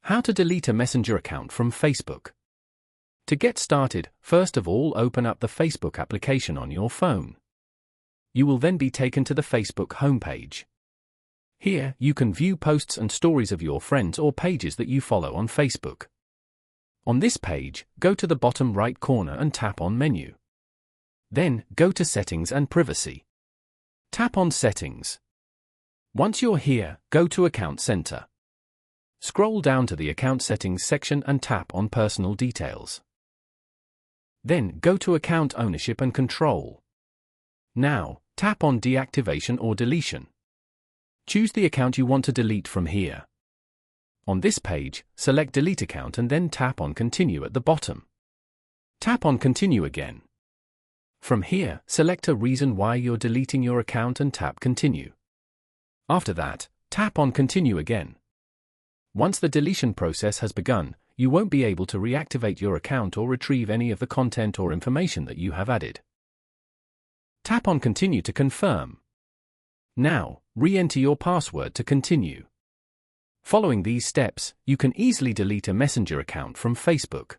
How to delete a Messenger account from Facebook. To get started, first of all open up the Facebook application on your phone. You will then be taken to the Facebook homepage. Here, you can view posts and stories of your friends or pages that you follow on Facebook. On this page, go to the bottom right corner and tap on Menu. Then, go to Settings and Privacy. Tap on Settings. Once you're here, go to Account Center. Scroll down to the Account Settings section and tap on Personal Details. Then, go to Account Ownership and Control. Now, tap on Deactivation or Deletion. Choose the account you want to delete from here. On this page, select Delete Account and then tap on Continue at the bottom. Tap on Continue again. From here, select a reason why you're deleting your account and tap Continue. After that, tap on Continue again. Once the deletion process has begun, you won't be able to reactivate your account or retrieve any of the content or information that you have added. Tap on Continue to confirm. Now, re-enter your password to continue. Following these steps, you can easily delete a Messenger account from Facebook.